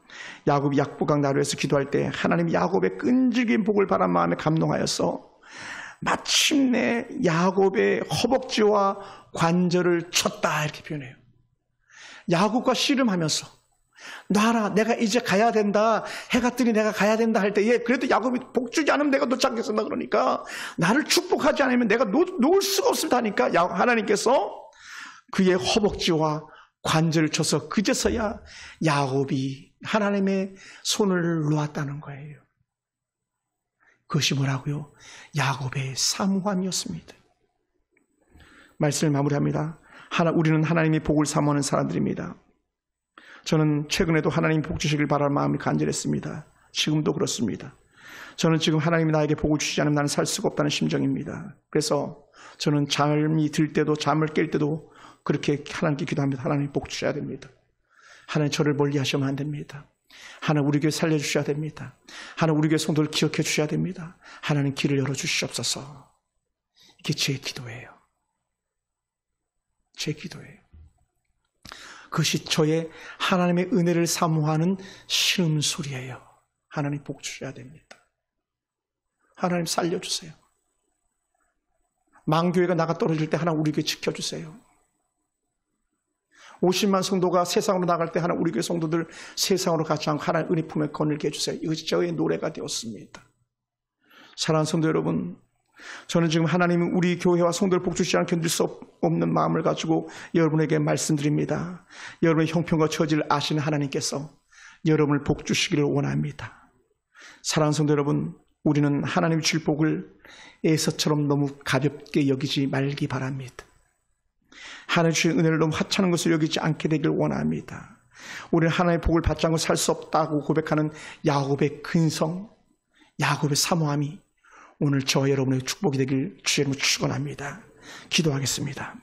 야곱이 약복강 나루에서 기도할 때 하나님이 야곱의 끈질긴 복을 바란 마음에 감동하여서 마침내 야곱의 허벅지와 관절을 쳤다 이렇게 표현해요. 야곱과 씨름하면서 놔라 내가 이제 가야 된다 해가 뜨니 내가 가야 된다 할 때에 그래도 야곱이 복 주지 않으면 내가 놓지 않겠습니다. 그러니까 나를 축복하지 않으면 내가 놓을 수가 없습니다 하니까 하나님께서 그의 허벅지와 관절을 쳐서 그제서야 야곱이 하나님의 손을 놓았다는 거예요. 그것이 뭐라고요? 야곱의 사모함이었습니다. 말씀을 마무리합니다. 우리는 하나님의 복을 사모하는 사람들입니다. 저는 최근에도 하나님 복 주시길 바랄 마음이 간절했습니다. 지금도 그렇습니다. 저는 지금 하나님이 나에게 복을 주시지 않으면 나는 살 수가 없다는 심정입니다. 그래서 저는 잠이 들 때도 잠을 깰 때도 그렇게 하나님께 기도합니다. 하나님 복 주셔야 됩니다. 하나님 저를 멀리 하시면 안 됩니다. 하나님 우리 교회 살려주셔야 됩니다. 하나님 우리 교회 성도를 기억해 주셔야 됩니다. 하나님 길을 열어주시옵소서. 이게 제 기도예요. 제 기도예요. 그것이 저의 하나님의 은혜를 사모하는 신음소리예요. 하나님 복 주셔야 됩니다. 하나님 살려주세요. 망교회가 나가 떨어질 때 하나님 우리 교회 지켜주세요. 50만 성도가 세상으로 나갈 때 하나님 우리 교회 성도들 세상으로 가지 않고 하나님 은혜 품에 거닐게 해주세요. 이것이 저의 노래가 되었습니다. 사랑하는 성도 여러분, 저는 지금 하나님은 우리 교회와 성도를 복 주시지 않게 견딜 수 없는 마음을 가지고 여러분에게 말씀드립니다. 여러분의 형편과 처지를 아시는 하나님께서 여러분을 복 주시기를 원합니다. 사랑하는 성도 여러분, 우리는 하나님이 주실 복을 에서처럼 너무 가볍게 여기지 말기 바랍니다. 하나님 주신 은혜를 너무 하찮은 것을 여기지 않게 되길 원합니다. 우리는 하나님의 복을 받지 않고 살 수 없다고 고백하는 야곱의 근성, 야곱의 사모함이 오늘 저와 여러분의 축복이 되길 주의 이름으로 축원합니다. 기도하겠습니다.